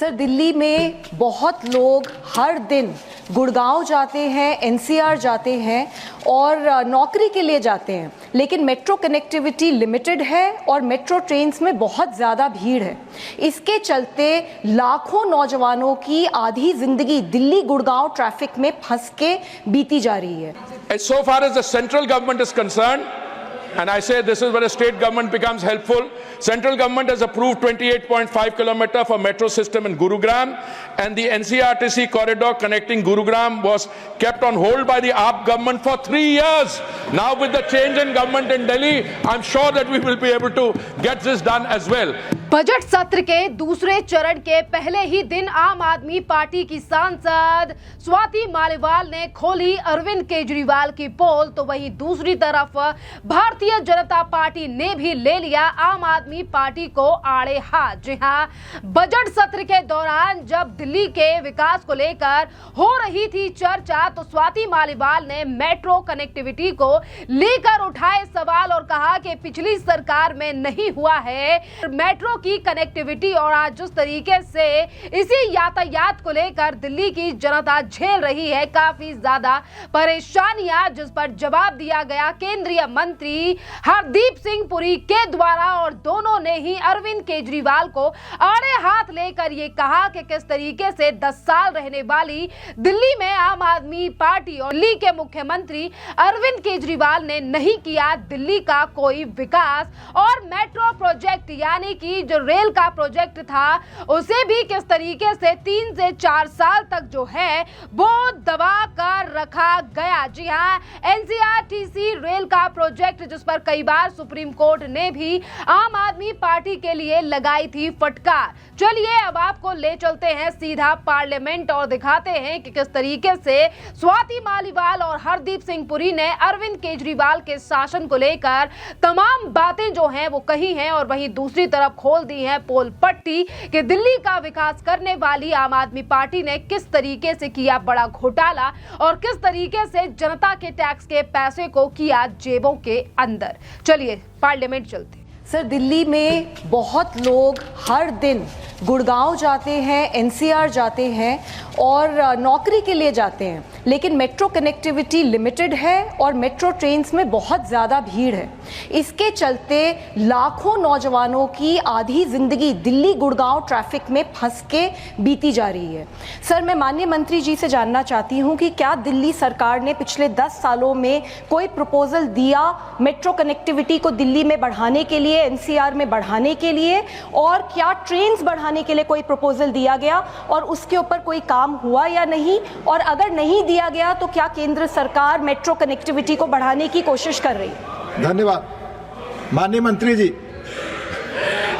Sir, Delhi में बहुत लोग हर दिन गुड़गांव जाते हैं, एनसीआर जाते हैं और नौकरी के लिए जाते हैं, लेकिन मेट्रो कनेक्टिविटी लिमिटेड है और मेट्रो ट्रेन्स में बहुत ज़्यादा भीड़ है। इसके चलते लाखों नौजवानों की आधी जिंदगी दिल्ली गुड़गांव ट्रैफिक में फंस के बीती जा रही है। As so far as the central government is concerned, and I say this is where a state government becomes helpful. Central government has approved 28.5 km for metro system in Gurugram, and the NCRTC corridor connecting Gurugram was kept on hold by the AAP government for 3 years. Now with the change in government in Delhi, I'm sure that we will be able to get this done as well. Budget सत्र के दूसरे चरण के पहले ही दिन आम आदमी party की सांसद स्वाति मालीवाल ने खोली अरविंद केजरीवाल की पोल, तो वहीं दूसरी तरफ भारतीय जनता पार्टी ने भी ले लिया आम आदमी पार्टी को आड़े हाथ। जी हां, बजट सत्र के दौरान जब दिल्ली के विकास को लेकर हो रही थी चर्चा, तो स्वाति मालीवाल ने मेट्रो कनेक्टिविटी को लेकर उठाए सवाल और कहा कि पिछली सरकार में नहीं हुआ है मेट्रो की कनेक्टिविटी, और आज जिस तरीके से इसी यातायात को लेकर दिल्ली की जनता झेल रही है काफी ज्यादा परेशानियां, जिस पर जवाब दिया गया केंद्रीय मंत्री हरदीप सिंह पुरी के द्वारा, और दोनों ने ही अरविंद केजरीवाल को आड़े हाथ लेकर ये कहा कि किस तरीके से 10 साल रहने वाली दिल्ली में आम आदमी पार्टी और दिल्ली के मुख्यमंत्री अरविंद केजरीवाल ने नहीं किया दिल्ली का कोई विकास, और मेट्रो प्रोजेक्ट यानी कि जो रेल का प्रोजेक्ट था उसे भी किस तरीके से 3 से 4 साल तक जो है वो दबा कर रखा गया। जी हां, एनसीआरटीसी रेल का प्रोजेक्ट जिस पर कई बार सुप्रीम कोर्ट ने भी आम आदमी पार्टी के लिए लगाई थी फटकार। चलिए अब आपको ले चलते हैं सीधा पार्लियामेंट और दिखाते हैं कि किस तरीके से स्वाति मालीवाल और हरदीप सिंह पुरी ने अरविंद केजरीवाल के शासन को लेकर तमाम बातें जो हैं वो कही हैं, और वहीं दूसरी तरफ खोल दी है पोल पट्टी कि दिल्ली का विकास करने वाली आम आदमी पार्टी ने किस तरीके से किया बड़ा घोटाला और किस तरीके से जनता के टैक्स के पैसे को किया जेबों के अंदर। चलिए पार्लियामेंट चलते। सर, दिल्ली में बहुत लोग हर दिन गुड़गांव जाते हैं, एनसीआर जाते हैं और नौकरी के लिए जाते हैं, लेकिन मेट्रो कनेक्टिविटी लिमिटेड है और मेट्रो ट्रेन्स में बहुत ज़्यादा भीड़ है। इसके चलते लाखों नौजवानों की आधी ज़िंदगी दिल्ली गुड़गांव ट्रैफिक में फंस के बीती जा रही है। सर, मैं माननीय मंत्री जी से जानना चाहती हूँ कि क्या दिल्ली सरकार ने पिछले 10 सालों में कोई प्रपोजल दिया मेट्रो कनेक्टिविटी को दिल्ली में बढ़ाने के लिए, एनसीआर में बढ़ाने के लिए, और क्या ट्रेन्स बढ़ाने के लिए कोई प्रपोजल दिया गया और उसके ऊपर कोई काम हुआ या नहीं? और अगर नहीं दिया गया तो क्या केंद्र सरकार मेट्रो कनेक्टिविटी को बढ़ाने की कोशिश कर रही है? धन्यवाद। माननीय मंत्री जी।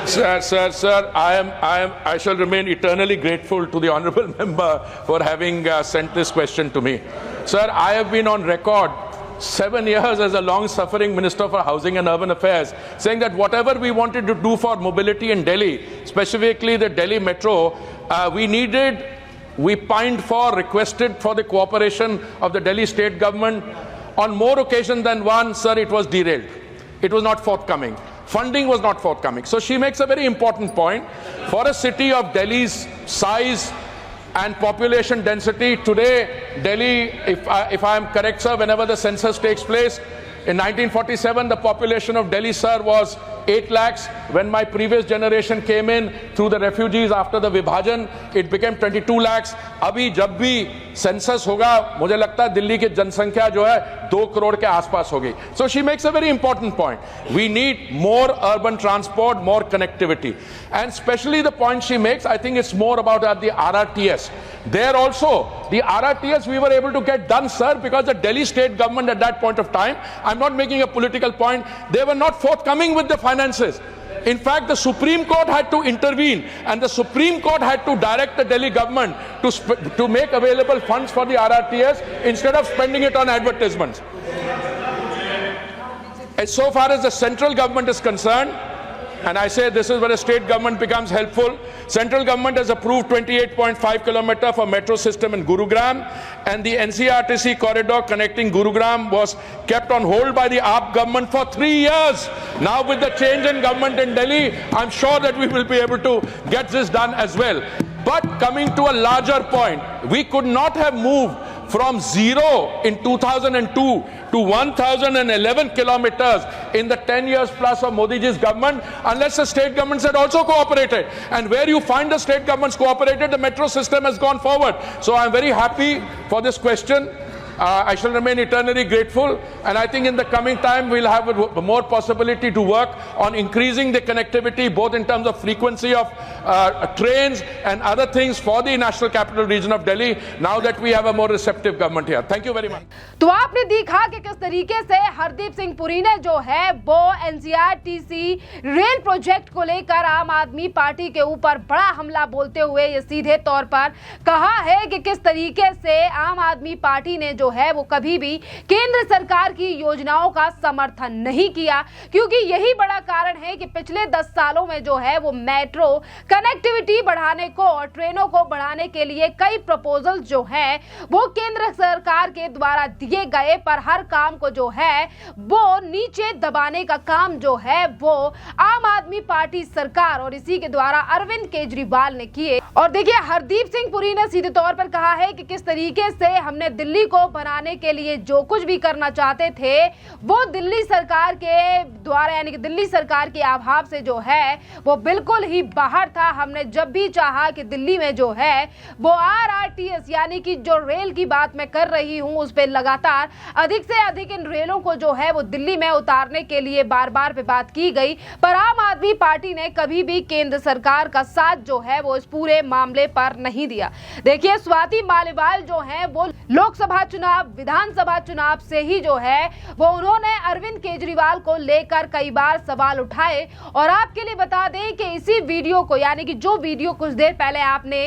Sir, I shall remain eternally grateful to the honourable member for having sent this question to me. Sir, I have been on record 7 years as a long-suffering Minister for Housing and Urban Affairs, saying that whatever we wanted to do for mobility in Delhi, specifically the Delhi Metro, we pined for, requested for the cooperation of the Delhi state government. On more occasions than one, sir, it was derailed. It was not forthcoming. Funding was not forthcoming. So she makes a very important point. For a city of Delhi's size and population density, today Delhi, if I am correct, sir, whenever the census takes place, in 1947 the population of Delhi, sir, was 8 lakhs. When my previous generation came in through the refugees after the Vibhajan, it became 22 lakhs. अभी जब भी census होगा मुझे लगता है दिल्ली की जनसंख्या जो है 2 करोड़ के आसपास होगी. So she makes a very important point. We need more urban transport, more connectivity, and especially the point she makes, I think it's more about the RRTS. There also, the RRTS we were able to get done, sir, because the Delhi state government at that point of time, I'm not making a political point, they were not forthcoming with the finances. In fact, the Supreme Court had to intervene, and the Supreme Court had to direct the Delhi government to make available funds for the RRTS instead of spending it on advertisements. As so far as the central government is concerned, and I say this is where a state government becomes helpful. Central government has approved 28.5 km for metro system in Gurugram, and the NCRTC corridor connecting Gurugram was kept on hold by the AAP government for 3 years. Now with the change in government in Delhi, I'm sure that we will be able to get this done as well. But coming to a larger point, we could not have moved from 0 in 2002 to 1,011 kilometers in the 10 years plus of Modi ji's government unless the state governments had also cooperated. And where you find the state governments cooperated, the metro system has gone forward. So I'm very happy for this question. I shall remain eternally grateful, and I think in the coming time we'll have more possibility to work on increasing the connectivity, both in terms of frequency of trains and other things for the National Capital Region of Delhi, now that we have a more receptive government here. Thank you very much. तो आपने देखा कि किस तरीके से हरदीप सिंह पुरी ने जो है वो एनसीआरटीसी रेल प्रोजेक्ट को लेकर आम आदमी पार्टी के ऊपर बड़ा हमला बोलते हुए ये सीधे तौर पर कहा है कि किस तरीके से आम आदमी पार्टी ने जो है वो कभी भी केंद्र सरकार की योजनाओं का समर्थन नहीं किया, क्योंकि यही बड़ा कारण है कि पिछले 10 सालों में जो है वो मेट्रो कनेक्टिविटी बढ़ाने को और ट्रेनों को बढ़ाने के लिए कई प्रपोजल जो हैं वो केंद्र सरकार के द्वारा दिए गए, पर हर काम को जो है वो नीचे दबाने का काम जो है वो आम आदमी पार्टी सरकार और इसी के द्वारा अरविंद केजरीवाल ने किए। और देखिए हरदीप सिंह पुरी ने सीधे तौर पर कहा है कि किस तरीके से हमने दिल्ली को बनाने के लिए जो कुछ भी करना चाहते थे वो दिल्ली सरकार के द्वारा, यानी कि दिल्ली सरकार के अभाव से जो है वो बिल्कुल ही बाहर था। हमने जब भी चाहा कि दिल्ली में जो है वो आरआरटीएस यानी कि जो रेल की बात मैं कर रही हूं उस पे लगातार अधिक से अधिक इन रेलों को जो है वो दिल्ली में उतारने के लिए बार बार पे बात की गई, पर आम आदमी पार्टी ने कभी भी केंद्र सरकार का साथ जो है वो इस पूरे मामले पर नहीं दिया। देखिए स्वाति मालिवाल जो है वो लोकसभा चुनाव, विधानसभा चुनाव से ही जो है वो उन्होंने अरविंद केजरीवाल को लेकर कई बार सवाल उठाए। और आपके लिए बता दें कि इसी वीडियो को, यानी कि जो वीडियो कुछ देर पहले आपने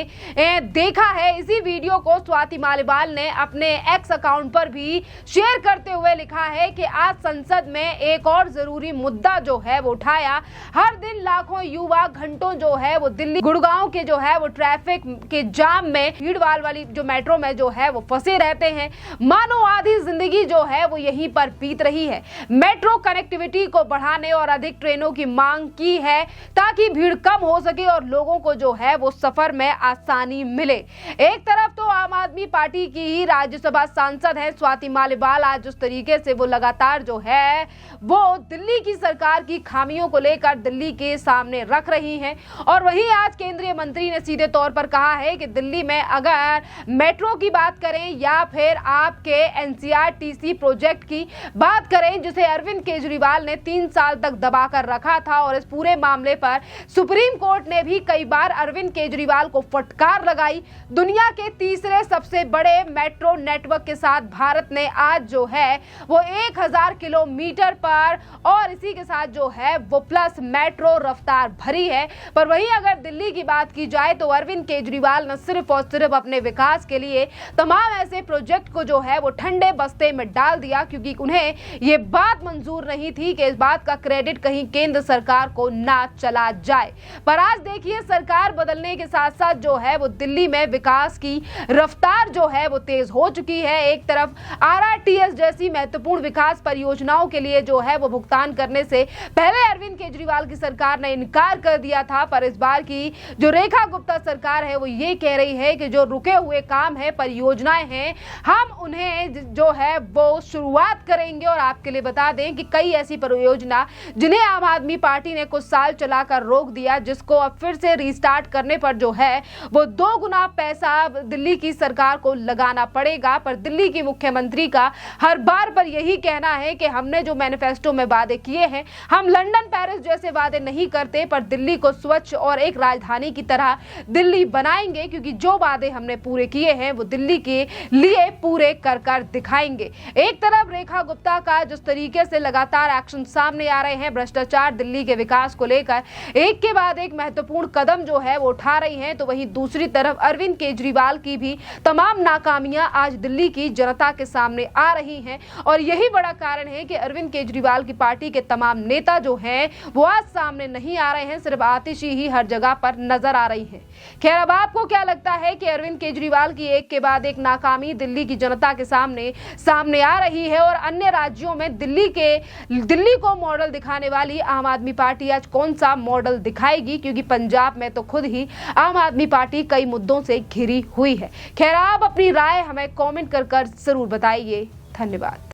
देखा है, इसी वीडियो को स्वाति मालिवाल ने अपने एक्स अकाउंट पर भी शेयर करते हुए लिखा है कि आज संसद में एक और जरूरी मुद्दा जो है वो उठाया। हर दिन लाखों युवा घंटों जो है वो दिल्ली गुड़गांव के जो है वो ट्रैफिक के जाम में, भीड़भाड़ वाली जो मेट्रो में जो है वो फंसे रहते हैं, मानो आधी जिंदगी जो है वो यहीं पर बीत रही है। मेट्रो कनेक्टिविटी को बढ़ाने और अधिक ट्रेनों की मांग की है ताकि भीड़ कम हो सके और लोगों को जो है वो सफर में आसानी मिले। एक तरफ तो आम आदमी पार्टी की ही राज्यसभा सांसद है स्वाति मालिवाल, आज उस तरीके से वो लगातार जो है वो दिल्ली की सरकार की खामियों को लेकर दिल्ली के सामने रख रही हैं। और वहीं आज केंद्रीय मंत्री ने सीधे तौर पर कहा है कि दिल्ली में अगर मेट्रो की बात करें या फिर आपके एनसीआरटीसी प्रोजेक्ट की बात करें जिसे अरविंद केजरीवाल ने 3 साल तक दबाकर रखा था, और इस पूरे मामले पर सुप्रीम कोर्ट ने भी कई बार अरविंद केजरीवाल को फटकार लगाई। दुनिया के तीसरे सबसे बड़े मेट्रो नेटवर्क के साथ भारत ने आज जो है वो 1000 किलोमीटर पर और इसी के साथ जो है वो प्लस मेट्रो रफ्तार भरी है। पर वहीं अगर दिल्ली की बात की जाए तो अरविंद केजरीवाल न सिर्फ और सिर्फ अपने विकास के लिए तमाम ऐसे प्रोजेक्ट को जो है वो ठंडे बस्ते में डाल दिया, क्योंकि उन्हें ये बात मंजूर नहीं थी कि इस बात का क्रेडिट कहीं केंद्र सरकार को ना चला जाए। पर आज देखिए सरकार बदलने के साथ साथ जो है वो दिल्ली में विकास की रफ्तार जो है वो तेज हो चुकी है। एक तरफ आरआरटीएस जैसी महत्वपूर्ण विकास परियोजनाओं के लिए जो है वो भुगतान करने से पहले अरविंद केजरीवाल की सरकार ने इनकार कर दिया था, पर इस बार की जो रेखा गुप्ता सरकार है वो ये कह रही है कि जो रुके हुए काम है, परियोजनाएं हैं, हम उन्हें जो है वो शुरुआत करेंगे। और आपके लिए बता दें कि कई ऐसी परियोजना जिन्हें आम आदमी पार्टी ने कुछ साल चलाकर रोक दिया, जिसको अब फिर से रीस्टार्ट करने पर जो है वो 2 गुना पैसा दिल्ली की सरकार को लगाना पड़ेगा। पर दिल्ली की मुख्यमंत्री का हर बार पर यही कहना है कि हमने जो मैनिफेस्टो में वादे किए हैं, हम लंदन पेरिस जैसे वादे नहीं करते, पर दिल्ली को स्वच्छ और एक राजधानी की तरह दिल्ली बनाएंगे, क्योंकि जो वादे हमने पूरे किए हैं वो दिल्ली के लिए पूरे कर दिखाएंगे। एक तरफ रेखा गुप्ता का जिस तरीके से लगातार एक्शन सामने आ रहे हैं भ्रष्टाचार, दिल्ली के विकास को लेकर एक के बाद एक महत्वपूर्ण कदम जो है वो उठा रही हैं, तो वहीं दूसरी तरफ अरविंद केजरीवाल की भी तमाम नाकामियां आज दिल्ली की जनता के सामने आ रही हैं और यही बड़ा कारण है कि अरविंद केजरीवाल की पार्टी के तमाम नेता जो हैं वो आज सामने नहीं आ रहे हैं, सिर्फ आतिशी ही हर जगह पर नजर आ रही है। खैर, अब आपको क्या लगता है कि अरविंद केजरीवाल की एक के बाद एक नाकामी दिल्ली की जनता के सामने आ रही है और अन्य राज्यों में दिल्ली को मॉडल दिखाने वाली आम आदमी पार्टी आज कौन सा मॉडल दिखाएगी? क्योंकि पंजाब में तो खुद ही आम आदमी पार्टी कई मुद्दों से घिरी हुई है। खैर, आप अपनी राय हमें कमेंट कर जरूर बताइए। धन्यवाद।